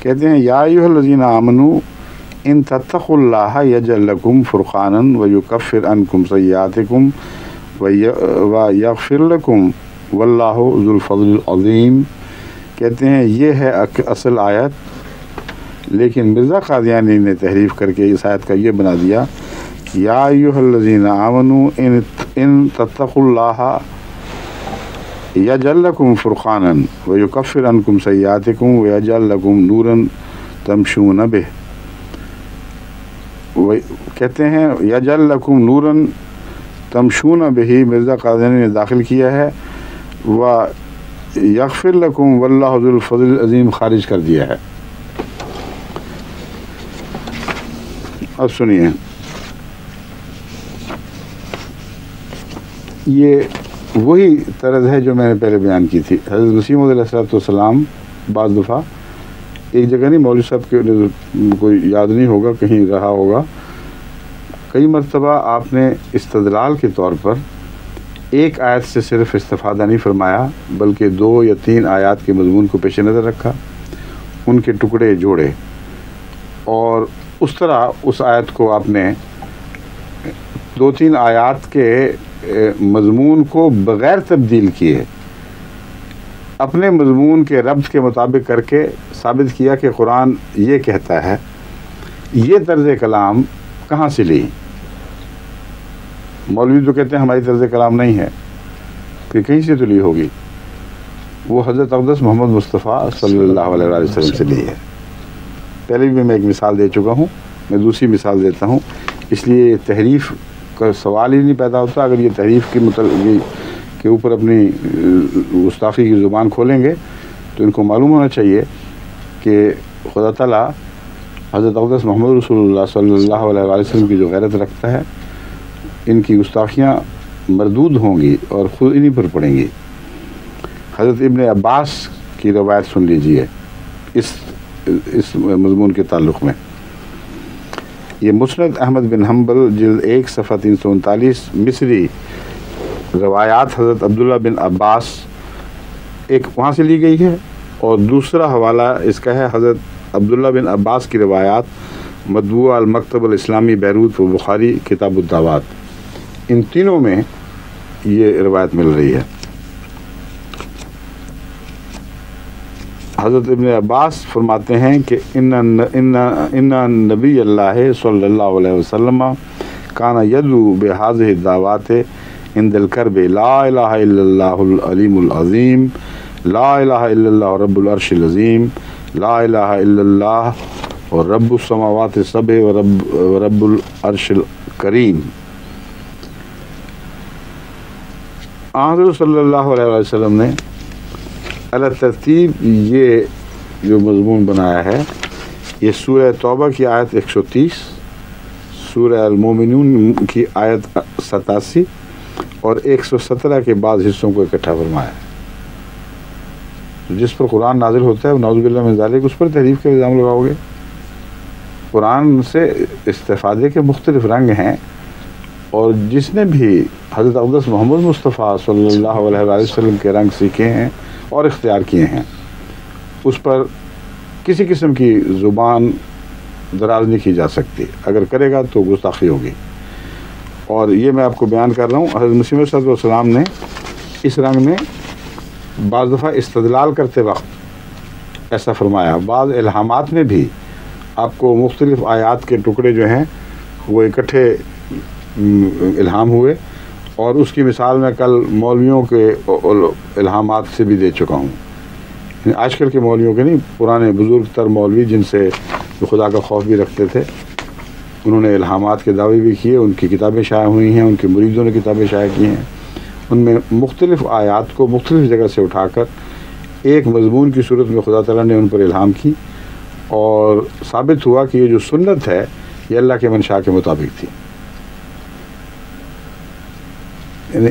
کہتے ہیں یا ایھا آمنو ان تتقوا یجعل لکم فرقانا ویکفر عنکم سیئاتکم ویغفر لکم واللہ ذو الفضل العظیم۔ کہتے ہیں یہ ہے اصل آیت، لیکن مرزا قادیانی نے تحریف کر کے اس آیت کا یہ بنا دیا یا ایھا الذین آمنوا ان تتقوا اللہ یجعل لکم فرقانا ویکفر عنکم سیئاتکم ویجعل لکم نورا تمشون بہ۔ کہتے ہیں یجعل لکم نورا تمشون بہ، مرزا قادیانی نے داخل کیا ہے، و یغفر لکم واللہ ذو الفضل العظیم خارج کر دیا ہے۔ اب سنیے، یہ وہی طرز ہے جو میں نے پہلے بیان کی تھی۔ حضرت مسیح موعود علیہ السلام بعض دفعہ ایک جگہ نہیں، مولوی صاحب کے کوئی یاد نہیں ہوگا، کہیں رہا ہوگا، کئی مرتبہ آپ نے استدلال کے طور پر ایک آیت سے صرف استفادہ نہیں فرمایا، بلکہ 2 یا 3 آیات کے مضمون کو پیش نظر رکھا، ان کے ٹکڑے جوڑے، اور اس طرح اس آیت کو آپ نے 2-3 آیات کے مضمون کو بغیر تبدیل کیے اپنے مضمون کے ربط کے مطابق کر کے ثابت کیا کہ قرآن یہ کہتا ہے۔ یہ طرز کلام کہاں سے لی؟ مولوی تو کہتے ہیں ہماری طرز کلام نہیں ہے، پھر کہیں سے تو لی ہوگی؟ وہ حضرت اقدس محمد مصطفیٰ صلی اللہ علیہ وسلم سے لی ہے۔ پہلے بھی میں ایک مثال دے چکا ہوں، میں دوسری مثال دیتا ہوں، اس لیے تحریف کا سوال ہی نہیں پیدا ہوتا۔ اگر یہ تحریف کے اوپر اپنی گستاخی کی زبان کھولیں گے تو ان کو معلوم ہونا چاہیے کہ خدا تعالیٰ حضرت اقدس محمد رسول اللہ صلی اللہ علیہ وسلم کی جو غیرت رکھتا ہے، ان کی گستاخیاں مردود ہوں گی اور خود انہی پر پڑیں گی۔ حضرت ابن عباس کی روایت سن لیجئے اس مضمون کے تعلق میں۔ یہ مسند احمد بن حنبل جلد 1 صفحہ 339 مصری روایات حضرت عبداللہ بن عباس ایک وہاں سے لی گئی ہے، اور دوسرا حوالہ اس کا ہے حضرت عبداللہ بن عباس کی روایات مطبوعہ المکتب الاسلامی بیروت و بخاری کتاب الدعوات، ان تینوں میں یہ روایت مل رہی ہے۔ حضرت ابن عباس فرماتے ہیں کہ ان نبی اللہ صلی اللہ علیہ وسلم کان یدعو بہذہ الدعوات عند الکرب لا الہ الا اللہ العلیم العظیم، لا الہ الا اللہ رب العرش العظیم، لا الہ الا اللہ اور رب السماوات السبع و رب العرش الکریم۔ حضرت صلی اللہ علیہ وسلم نے علی ترتیب یہ جو مضمون بنایا ہے، یہ سورہ توبہ کی آیت 130، سورہ المومنون کی آیت 87 اور 117 کے بعض حصوں کو اکٹھا فرمایا ہے۔ جس پر قرآن نازل ہوتا ہے نعوذ باللہ من ذالک، اس پر تحریف کا الزام لگاؤ گے؟ قرآن سے استفادے کے مختلف رنگ ہیں، اور جس نے بھی حضرت اقدس محمد مصطفیٰ صلی اللہ علیہ وسلم کے رنگ سیکھے ہیں اور اختیار کیے ہیں، اس پر کسی قسم کی زبان دراز نہیں کی جا سکتی۔ اگر کرے گا تو گستاخی ہوگی۔ اور یہ میں آپ کو بیان کر رہا ہوں، حضرت مسیح موعود صلی اللہ علیہ وسلم نے اس رنگ میں بعض دفعہ استدلال کرتے وقت ایسا فرمایا، بعض الہامات میں بھی آپ کو مختلف آیات کے ٹکڑے جو ہیں وہ اکٹھے الہام ہوئے، اور اس کی مثال میں کل مولویوں کے الہامات سے بھی دے چکا ہوں۔ آج کل کے مولویوں کے نہیں، پرانے بزرگ تر مولوی جن سے خدا کا خوف بھی رکھتے تھے، انہوں نے الہامات کے دعوے بھی کیے، ان کی کتابیں شائع ہوئی ہیں، ان کے مریدوں نے کتابیں شائع کی ہیں۔ ان میں مختلف آیات کو مختلف جگہ سے اٹھا کر ایک مضمون کی صورت میں خدا تعالیٰ نے ان پر الہام کی، اور ثابت ہوا کہ یہ جو سنت ہے یہ اللہ کے منشاء کے مطابق تھی۔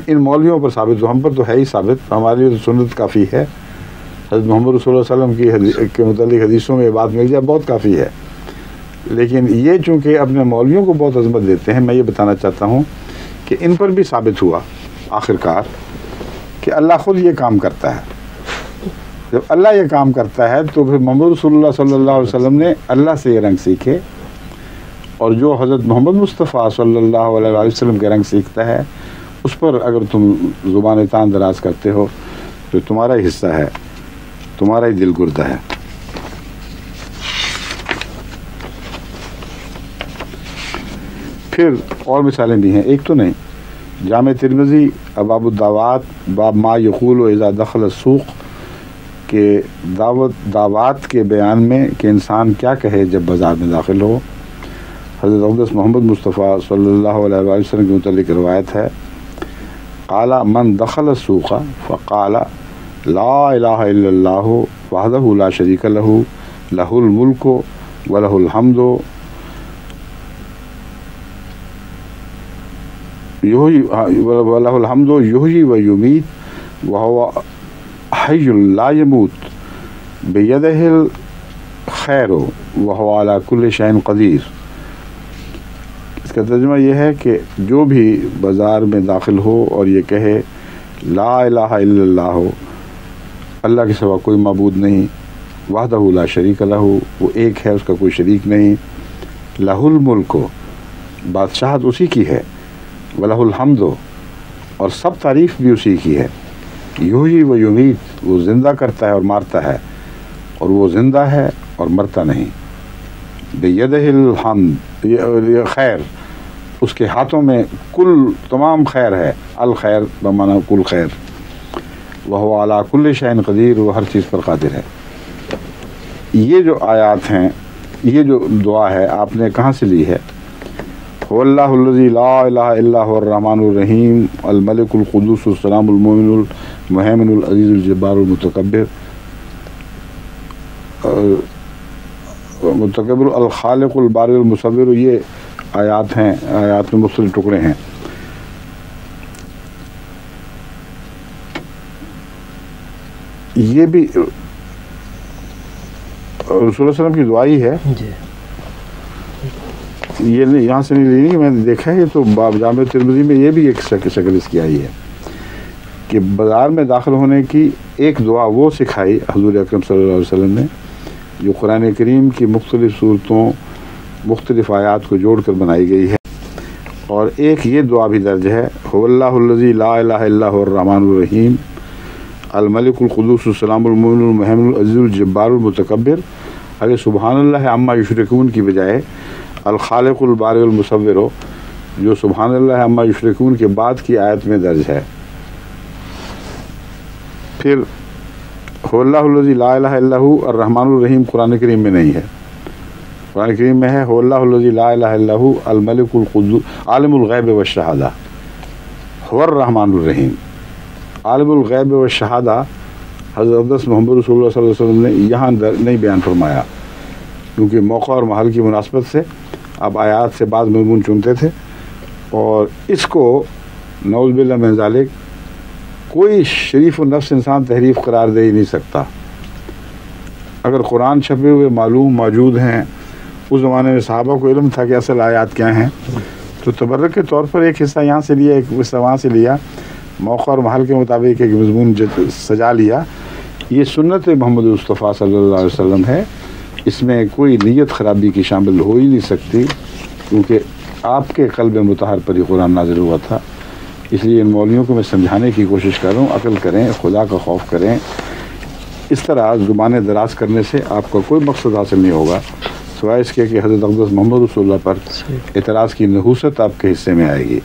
ان مولویوں پر ثابت ہو، ہم پر تو ہے ہی ثابت، ہمارے لیے تو سنت کافی ہے۔ حضرت محمد رسول اللہ صلی اللہ علیہ وسلم کے متعلق حدیثوں میں یہ بات مل جائے بہت کافی ہے، لیکن یہ چونکہ اپنے مولویوں کو بہت عظمت دیتے ہیں، میں یہ بتانا چاہتا ہوں کہ ان پر بھی ثابت ہوا آخر کار کہ اللہ خود یہ کام کرتا ہے۔ جب اللہ یہ کام کرتا ہے تو پھر محمد رسول اللہ صلی اللہ علیہ وسلم نے اللہ سے یہ رنگ سیکھے، اور جو حضرت محمد مصطفیٰ صلی اللہ علیہ وسلم کے رنگ سیکھتا ہے اس پر اگر تم زبان تان دراز کرتے ہو تو تمہارا ہی حصہ ہے، تمہارا ہی دل گردہ ہے۔ پھر اور مثالیں بھی ہیں، ایک تو نہیں، جامع ترمذی ابواب الدعوات باب ما یقول و اذا دخل السوق کے دعوات کے بیان میں کہ انسان کیا کہے جب بازار میں داخل ہو۔ حضرت اقدس محمد مصطفیٰ صلی اللہ علیہ وسلم کے متعلق روایت ہے، قال من دخل السوق فقال لا الہ الا اللہ وحدہ لا شریک لہ لہ الملک ولہ الحمد ولہ الحمد یحیی و یمیت وہو حی لا یموت بیدہ الخیر وہو علی کل شیء قدیر۔ اس کا ترجمہ یہ ہے کہ جو بھی بازار میں داخل ہو اور یہ کہے لا الہ الا اللہ، اللہ کے سوا کوئی معبود نہیں، وحدہ لا شریک لہ، وہ ایک ہے، اس کا کوئی شریک نہیں، لہ الملک، بادشاہت اسی کی ہے، ولہ الحمد، اور سب تعریف بھی اسی کی ہے، یحیی و یمیت، وہ زندہ کرتا ہے اور مارتا ہے، اور وہ زندہ ہے اور مرتا نہیں، بیدہ الحمد، یہ خیر اس کے ہاتھوں میں کل تمام خیر ہے، الخیر بمعنی کل خیر، وہو علی کل شیء قدیر، وہ ہر چیز پر قادر ہے۔ یہ جو آیات ہیں، یہ جو دعا ہے آپ نے کہاں سے لی ہے؟ هو اللہ الذی لا الہ الا هو الرحمن الرحیم الملک القدوس السلام المؤمن المہیمن العزیز الجبار المتکبر الخالق البارئ المصور، یہ آیات ہیں، آیات میں مختلف ٹکڑے ہیں۔ یہ بھی رسول اللہ صلی اللہ علیہ وسلم کی دعا ہی ہے، یہ نہیں یہاں سے نہیں لینی، میں نے دیکھا ہے تو باب جامع ترمذی میں یہ بھی ایک شکل اس کی آئی ہے کہ بازار میں داخل ہونے کی ایک دعا وہ سکھائی حضور اکرم صلی اللہ علیہ وسلم نے جو قرآن کریم کی مختلف صورتوں، مختلف آیات کو جوڑ کر بنائی گئی ہے، اور ایک یہ دعا بھی درج ہے، هو اللہ الذی لا الہ الا هو الرحمن الرحیم الملک القدوس السلام المؤمن المہیمن العزیز الجبار المتکبر۔ اگر سبحان اللہ عما یشرکون کی بجائے الخالق البارئ المصور ہو، جو سبحان اللہ عما یشرکون کے بعد کی آیت میں درج ہے۔ پھر هو اللہ الذی لا الہ الا هو الرحمن الرحیم قرآن کریم میں نہیں ہے، قرآن کریم میں ہے هو اللہ الذی لا الہ الا هو الملک القدوس عالم الغیب والشہادہ، هو الرحمن الرحیم۔ عالم الغیب والشہادہ حضرت اقدس محمد رسول اللہ صلی اللہ علیہ وسلم نے یہاں نہیں بیان فرمایا، کیونکہ موقع اور محل کی مناسبت سے آپ آیات سے بعض مضمون چنتے تھے، اور اس کو نعوذ باللہ من ذالک کوئی شریف النفس انسان تحریف قرار دے ہی نہیں سکتا۔ اگر قرآن چھپے ہوئے معلوم موجود ہیں، اس زمانے میں صحابہ کو علم تھا کہ اصل آیات کیا ہیں، تو تبرک کے طور پر ایک حصہ یہاں سے لیا، ایک حصہ وہاں سے لیا، موقع اور محل کے مطابق ایک مضمون سجا لیا۔ یہ سنت محمد مصطفیٰ صلی اللہ علیہ وسلم ہے، اس میں کوئی نیت خرابی کی شامل ہو ہی نہیں سکتی، کیونکہ آپ کے قلب مطہر پر ہی قرآن نازل ہوا تھا۔ اس لیے ان مولویوں کو میں سمجھانے کی کوشش کر رہا ہوں، عقل کریں، خدا کا خوف کریں۔ اس طرح زبانیں دراز کرنے سے آپ کا کوئی مقصد حاصل نہیں ہوگا سوائے اس کے کہ حضرت اقدس محمد رسول اللہ پر اعتراض کی نحوست آپ کے حصے میں آئے گی۔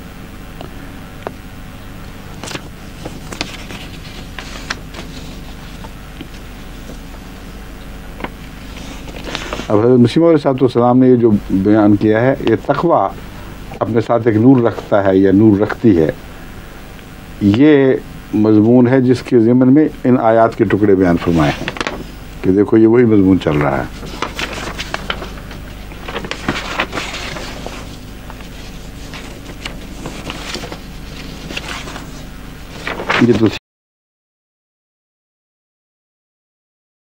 اب حضرت مسیح موعود علیہ السلام نے یہ جو بیان کیا ہے، یہ تقویٰ اپنے ساتھ ایک نور رکھتا ہے یا نور رکھتی ہے، یہ مضمون ہے جس کے ضمن میں ان آیات کے ٹکڑے بیان فرمائے ہیں کہ دیکھو یہ وہی مضمون چل رہا ہے۔ یہ تو